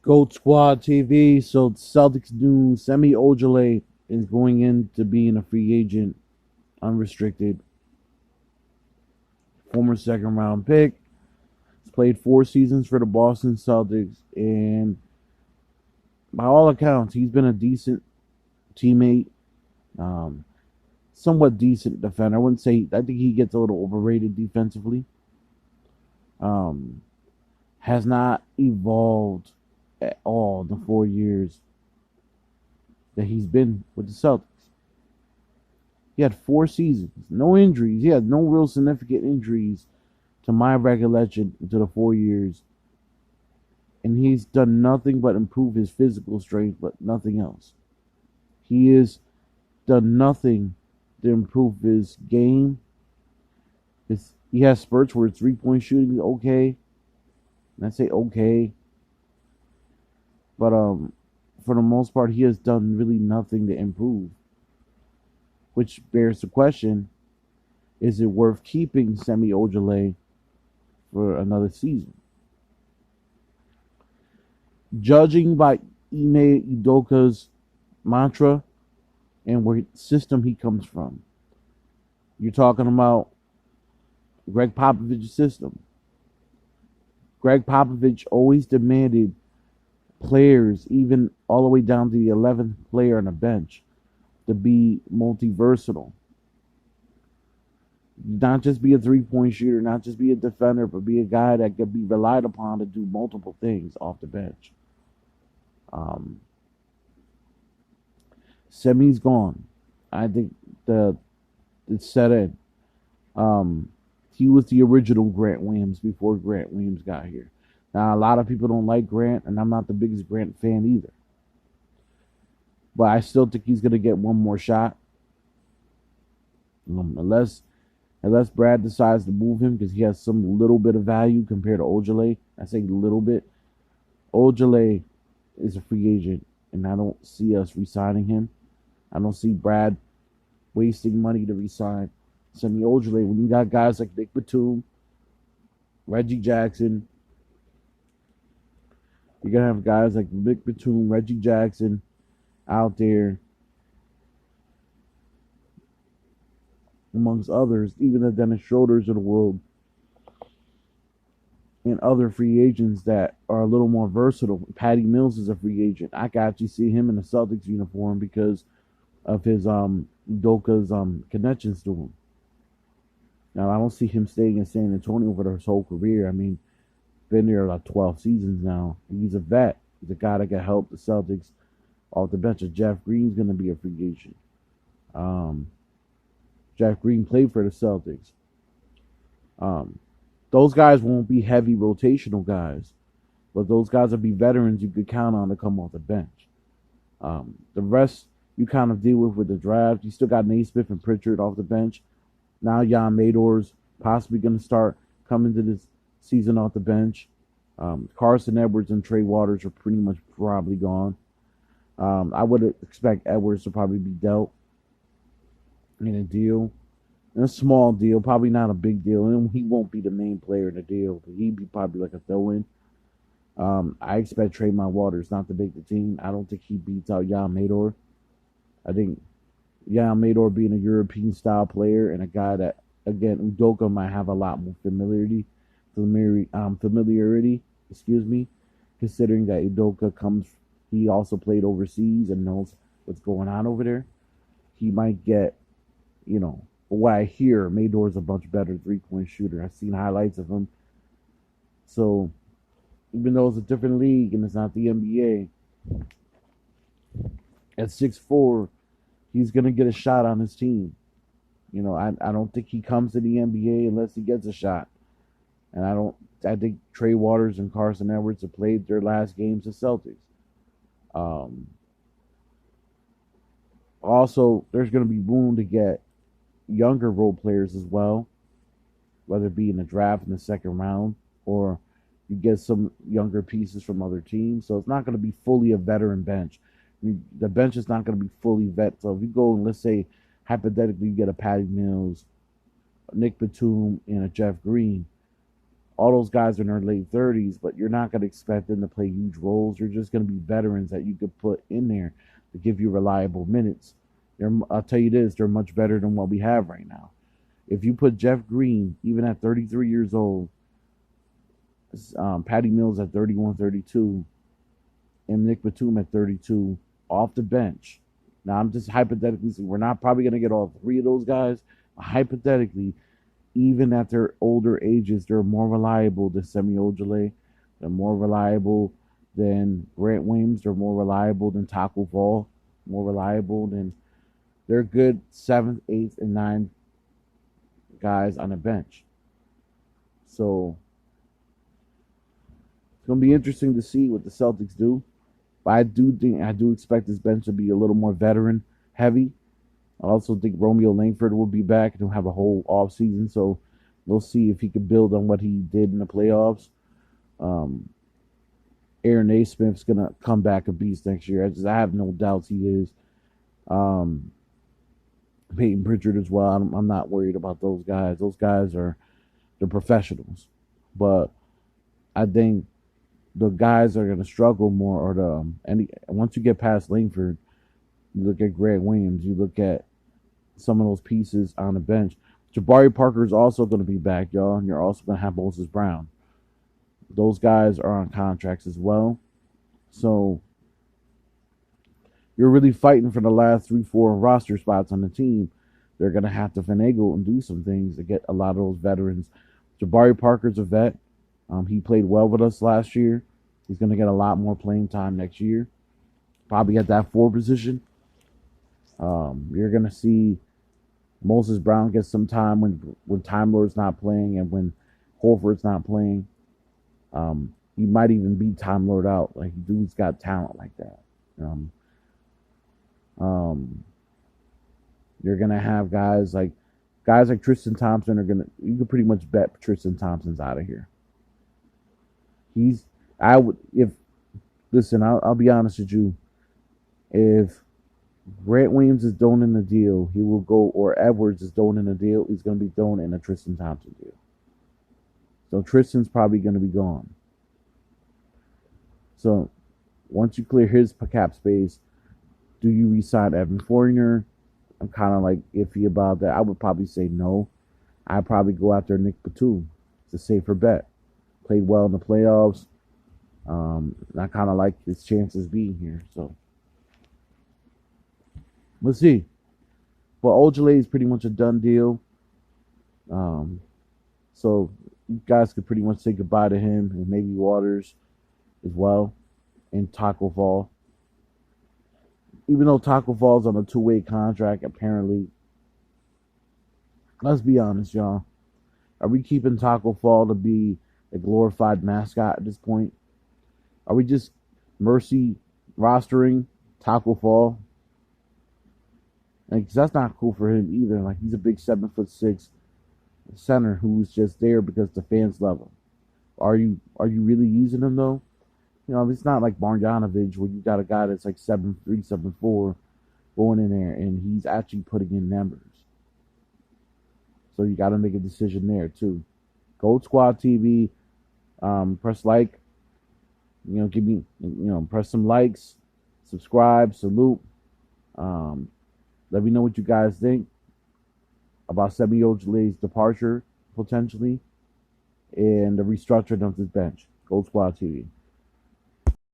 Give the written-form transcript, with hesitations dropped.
Goat Squad TV. So Celtics new Semi Ojeleye is going in to being a free agent, unrestricted, former second round pick. He's played 4 seasons for the Boston Celtics, and by all accounts, he's been a decent teammate, um, somewhat decent defender. I wouldn't say. I think he gets a little overrated defensively. Um, has not evolved at all in the 4 years that he's been with the Celtics. He had 4 seasons, no injuries. He had no real significant injuries to my recollection into the 4 years. And he's done nothing but improve his physical strength, but nothing else. He has done nothing to improve his game. He has spurts where 3-point shooting is okay. And I say okay. But for the most part, he has done really nothing to improve. Which bears the question, is it worth keeping Semi Ojeleye for another season? Judging by Ime Udoka's mantra and where system he comes from, you're talking about Greg Popovich's system. Greg Popovich always demanded players, even all the way down to the 11th player on the bench, to be multi-versatile. Not just be a 3-point shooter, not just be a defender, but be a guy that could be relied upon to do multiple things off the bench. Semi's gone. I think it's set in. He was the original Grant Williams before Grant Williams got here. Now, a lot of people don't like Grant, and I'm not the biggest Grant fan either. But I still think he's going to get one more shot. Unless Brad decides to move him because he has some little bit of value compared to Ojeleye. I say little bit. Ojeleye is a free agent, and I don't see us re-signing him. I don't see Brad wasting money to re-sign Semi Ojeleye when you got guys like Nick Batum, Reggie Jackson. You're going to have guys like Nick Batum, Reggie Jackson out there, amongst others, even the Dennis Schroeders of the world, and other free agents that are a little more versatile. Patty Mills is a free agent. I can actually see him in a Celtics uniform because of his Udoka's connections to him. Now, I don't see him staying in San Antonio for his whole career. I mean, been there like 12 seasons now. He's a vet. He's a guy that can help the Celtics off the bench. Jeff Green's going to be a free agent. Jeff Green played for the Celtics. Those guys won't be heavy rotational guys, but those guys will be veterans you could count on to come off the bench. The rest you kind of deal with the draft. You still got Naismith and Pritchard off the bench. Now Yam Mador's possibly going to start coming to this season off the bench. Carson Edwards and Trey Waters are pretty much probably gone. I would expect Edwards to probably be dealt in a deal. In a small deal, probably not a big deal. And he won't be the main player in the deal, but he'd be probably like a throw-in. I expect Trey Waters not to make the team. I don't think he beats out Yam Mador. I think Yam Mador being a European-style player and a guy that, again, Udoka might have a lot more familiarity, considering that Udoka he also played overseas and knows what's going on over there. He might get, what I hear, Mador's a much better 3-point shooter. I've seen highlights of him. So, even though it's a different league and it's not the NBA, at 6'4", he's going to get a shot on his team. I don't think he comes to the NBA unless he gets a shot. And I think Trey Waters and Carson Edwards have played their last games at Celtics. Also, there's going to be room to get younger role players as well, whether it be in the draft in the second round or you get some younger pieces from other teams. So it's not going to be fully a veteran bench. The bench is not going to be fully vet. So if you go and let's say hypothetically you get a Patty Mills, Nick Batum, and a Jeff Green, All those guys are in their late 30s, but you're not going to expect them to play huge roles. You're just going to be veterans that you could put in there to give you reliable minutes. I'll tell you this, they're much better than what we have right now. If you put Jeff Green, even at 33 years old, Patty Mills at 31, 32, and Nick Batum at 32 off the bench. Now, I'm just hypothetically saying we're not probably going to get all three of those guys. Hypothetically, even at their older ages, they're more reliable than Semi Ojeleye. They're more reliable than Grant Williams. They're more reliable than Taco Fall. More reliable than they're good 7th, 8th, and 9th guys on the bench. So it's going to be interesting to see what the Celtics do. But I do expect this bench to be a little more veteran heavy. I also think Romeo Langford will be back and he'll have a whole off season. So we'll see if he can build on what he did in the playoffs. Aaron Naismith's gonna come back a beast next year. I have no doubts he is. Peyton Pritchard as well. I'm not worried about those guys. Those guys they're professionals. But I think the guys are gonna struggle more. Once you get past Langford, you look at Grant Williams. You look at some of those pieces on the bench. Jabari Parker is also going to be back, y'all, and you're also going to have Moses Brown. Those guys are on contracts as well. So you're really fighting for the last 3-4 roster spots on the team. They're going to have to finagle and do some things to get a lot of those veterans. Jabari Parker's a vet. He played well with us last year. He's going to get a lot more playing time next year. Probably at that 4 position. You're going to see Moses Brown get some time when Time Lord's not playing and when Horford's not playing. He might even beat Time Lord out. Like, dude's got talent like that. You're going to have guys like Tristan Thompson you can pretty much bet Tristan Thompson's out of here. I'll be honest with you. If Grant Williams is thrown in the deal, he will go, or Edwards is thrown in the deal, he's going to be thrown in a Tristan Thompson deal. So Tristan's probably going to be gone. So once you clear his cap space, do you re-sign Evan Fournier? I'm kind of like iffy about that. I would probably say no. I'd probably go after Nick Batum. It's a safer bet. Played well in the playoffs. I kind of like his chances being here. So we'll see. But Ojeleye is pretty much a done deal. So you guys could pretty much say goodbye to him and maybe Waters as well and Taco Fall. Even though Taco Fall's on a 2-way contract, apparently, let's be honest, y'all. Are we keeping Taco Fall to be a glorified mascot at this point? Are we just mercy rostering Taco Fall? Like, 'cause that's not cool for him either. Like, he's a big 7'6" center who's just there because the fans love him. Are you really using him though? You know, it's not like Marjanovic where you got a guy that's like 7'3", 7'4", going in there and he's actually putting in numbers. So you got to make a decision there too. Gold Squad TV. Press like. Press some likes, subscribe, salute. Let me know what you guys think about Semi Ojeleye's departure potentially and the restructuring of this bench. Gold Squad TV.